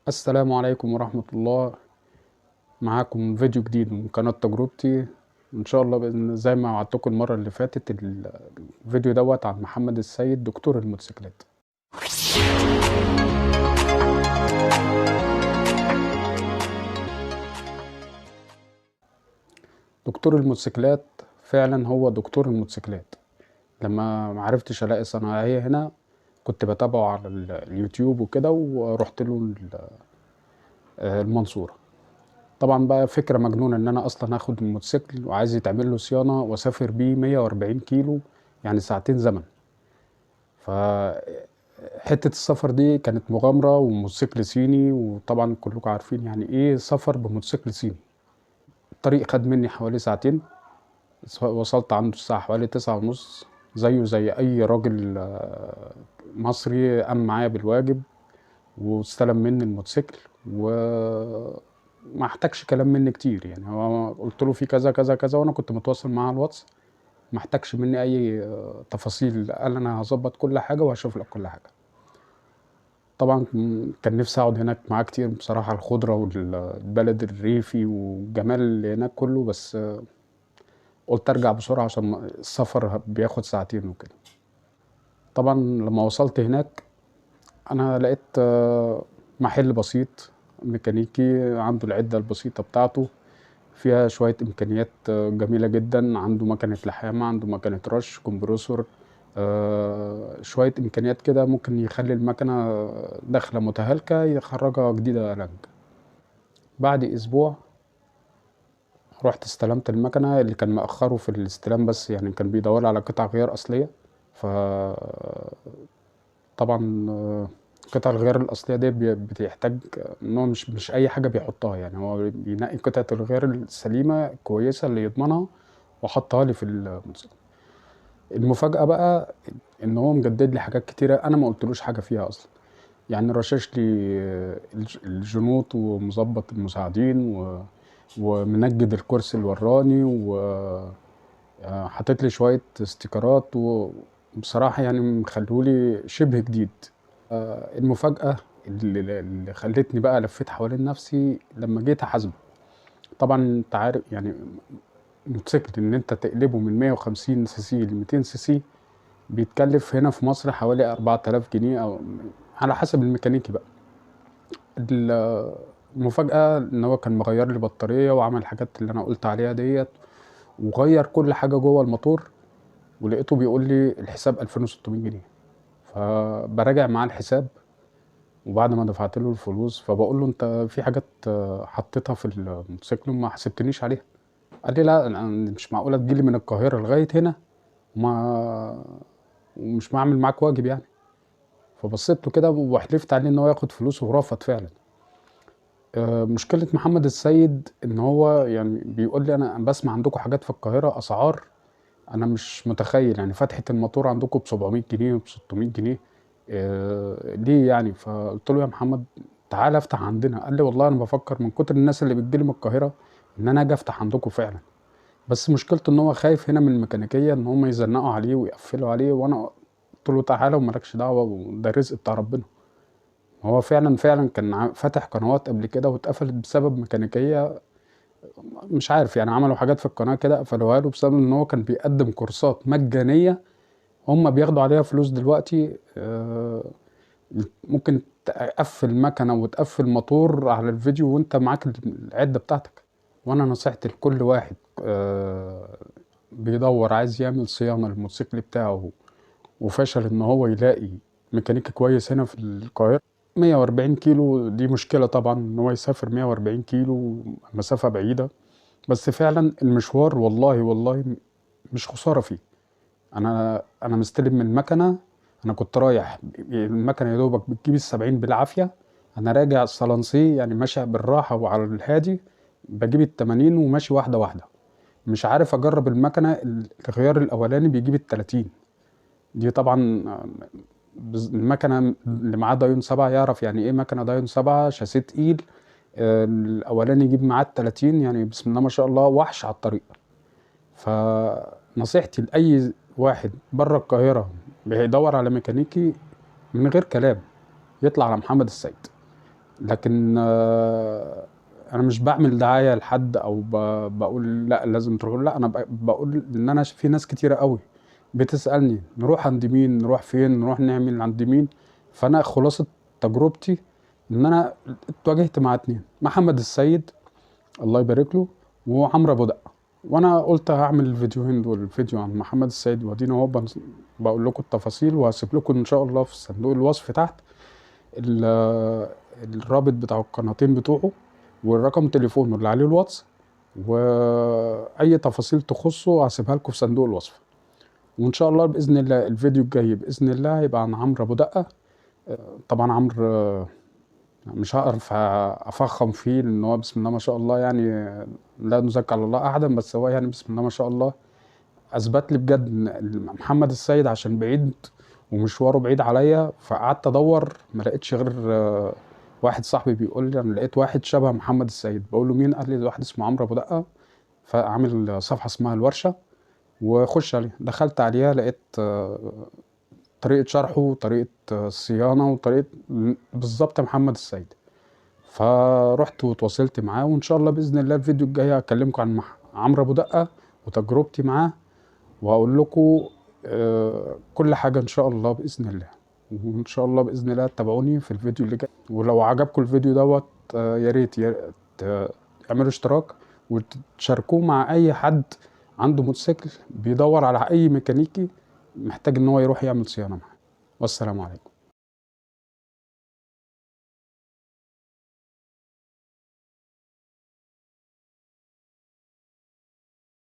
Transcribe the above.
السلام عليكم ورحمة الله. معاكم فيديو جديد من قناة تجربتي. إن شاء الله زي ما وعدتكم المرة اللي فاتت الفيديو دوت عن محمد السيد دكتور الموتوسيكلات. دكتور الموتوسيكلات فعلا هو دكتور الموتوسيكلات. لما معرفتش ألاقي صناعية هنا كنت بتابعه على اليوتيوب وكده، ورحت له المنصورة. طبعا بقى فكرة مجنونة ان انا اصلا اخد الموتوسيكل وعايز يتعمل له صيانة واسافر بيه 140 كيلو، يعني ساعتين زمن. فحتة السفر دي كانت مغامرة، وموتوسيكل صيني، وطبعا كلكم عارفين يعني ايه سفر بموتوسيكل صيني. الطريق خد مني حوالي ساعتين. وصلت عنده الساعة حوالي 9:30، زيه زي اي راجل مصري. قام معايا بالواجب واستلم مني الموتوسيكل، وما احتاجش كلام مني كتير. يعني هو قلت له في كذا كذا كذا، وانا كنت متواصل معاه على الواتس. ما احتاجش مني اي تفاصيل. قال انا هظبط كل حاجه وهشوف لك كل حاجه. طبعا كان نفسي اقعد هناك معاه كتير بصراحه، الخضره والبلد الريفي والجمال اللي هناك كله، بس قلت ارجع بسرعه عشان السفر بياخد ساعتين وكده. طبعا لما وصلت هناك انا لقيت محل بسيط ميكانيكي عنده العدة البسيطة بتاعته، فيها شوية إمكانيات جميلة جدا. عنده مكنة لحامة، عنده مكنة رش، كومبرسور، شوية إمكانيات كده ممكن يخلي المكنة داخلة متهالكة يخرجها جديدة لنج. بعد أسبوع رحت استلمت المكنة. اللي كان مأخره في الاستلام بس يعني كان بيدور على قطع غيار أصلية. ف طبعا قطع الغيار الأصلية دي بتحتاج إن هو مش أي حاجة بيحطها. يعني هو بينقي قطعة الغيار السليمة الكويسة اللي يضمنها وحطها لي في الموتوسيكل. المفاجأة بقى إن هو مجدد لي حاجات كتيرة أنا ما قلتلوش حاجة فيها أصلا. يعني رشش لي الجنوط ومظبط المساعدين ومنجد الكرسي الوراني، وحطيت لي شوية استيكرات، وبصراحة يعني مخلولي شبه جديد. المفاجأة اللي خلتني بقى لفيت حوالين نفسي لما جيت احاسبه. طبعا انت عارف يعني موتوسيكل ان انت تقلبه من 150 سي سي ل 200 سي سي بيتكلف هنا في مصر حوالي 4000 جنيه، او على حسب الميكانيكي بقى. المفاجأة ان هو كان مغير لي بطارية وعمل الحاجات اللي انا قلت عليها ديت، وغير كل حاجة جوه الموتور. ولقيته بيقول لي الحساب 2600 جنيه. فبراجع معاه الحساب، وبعد ما دفعت له الفلوس فبقول له انت في حاجات حطيتها في الموتوسيكل وما حسبتنيش عليها. قال لي لا، أنا مش معقوله تجيلي من القاهره لغايه هنا وما ومش معمل معاك واجب يعني. فبصيت له كده وحلفت عليه ان هو ياخد فلوسه، ورفض فعلا. مشكله محمد السيد ان هو يعني بيقول لي انا بسمع عندكم حاجات في القاهره اسعار انا مش متخيل. يعني فتحه الموتور عندكم ب 700 جنيه وب 600 جنيه. ليه يعني؟ فقلت له يا محمد تعالى افتح عندنا. قال لي والله انا بفكر من كتر الناس اللي بتجيلي من القاهره ان انا اجي افتح عندكم فعلا. بس مشكلته ان هو خايف هنا من الميكانيكيه ان هم يزنقوا عليه ويقفلوا عليه. وانا قلت له تعالى ومالكش دعوه، وده رزق بتاع ربنا. هو فعلا كان فاتح قنوات قبل كده واتقفلت بسبب ميكانيكيه. مش عارف يعني عملوا حاجات في القناه كده قفلوها له بسبب ان هو كان بيقدم كورسات مجانيه هم بياخدوا عليها فلوس دلوقتي. ممكن تقفل مكنه وتقفل موتور على الفيديو وانت معاك العده بتاعتك. وانا نصيحتي لكل واحد بيدور عايز يعمل صيانه للموتوسيكل بتاعه وفشل ان هو يلاقي ميكانيكي كويس هنا في القاهره. 140 كيلو دي مشكله طبعا، ان هو يسافر 140 كيلو مسافه بعيده. بس فعلا المشوار والله والله مش خساره فيه. انا مستلم من المكنه. انا كنت رايح المكنه يا دوبك بتجيب ال70 بالعافيه. انا راجع الصلنسي يعني ماشي بالراحه وعلى الهادي بجيب ال80 وماشي واحده واحده. مش عارف اجرب المكنه. الغيار الاولاني بيجيب ال30. دي طبعا المكنه اللي معاه دايون 7 يعرف يعني ايه مكنه دايون 7 شاسيه تقيل. الاولاني يجيب معاه ال30، يعني بسم الله ما شاء الله وحش على الطريق. فنصيحتي لأي واحد بره القاهرة بيدور على ميكانيكي من غير كلام يطلع على محمد السيد. لكن انا مش بعمل دعايه لحد او بقول لا لازم تروح، لا انا بقول ان انا في ناس كتيره قوي بتسالني نروح عند مين، نروح فين، نروح نعمل عند مين. فانا خلاصه تجربتي ان انا اتواجهت مع اتنين، محمد السيد الله يبارك له، وعمرو ابو دقه. وانا قلت هعمل الفيديوهين دول، فيديو عن محمد السيد وادينا اهو بقول لكم التفاصيل، وهسيب لكم ان شاء الله في صندوق الوصف تحت الرابط بتاع القناتين بتوعه والرقم تليفونه اللي عليه الواتس، واي تفاصيل تخصه هسيبها لكم في صندوق الوصف. وان شاء الله باذن الله الفيديو الجاي باذن الله هيبقى عن عمرو ابو دقه. طبعا عمرو مش هعرف افخم فيه لان هو بسم الله ما شاء الله يعني، لا نزكي على الله احدا، بس هو يعني بسم الله ما شاء الله اثبت لي بجد ان محمد السيد عشان بعيد ومشواره بعيد عليا. فقعدت ادور ما لقيتش غير واحد صاحبي بيقول لي انا لقيت واحد شبه محمد السيد. بقول له مين؟ قال لي ده واحد اسمه عمرو ابو دقه، فعامل صفحه اسمها الورشه وخش عليها. دخلت عليها لقيت طريقه شرحه وطريقه الصيانه وطريقه بالظبط محمد السيد. فرحت وتواصلت معاه، وان شاء الله باذن الله الفيديو الجاي هكلمكم عن عمرو ابو دقه وتجربتي معاه، وهقول لكم كل حاجه ان شاء الله باذن الله. وان شاء الله باذن الله تتابعوني في الفيديو اللي جاي. ولو عجبكم الفيديو دوت يا ريت تعملوا اشتراك وتشاركوه مع اي حد عنده موتوسيكل بيدور على اي ميكانيكي محتاج ان هو يروح يعمل صيانه معاه. والسلام عليكم.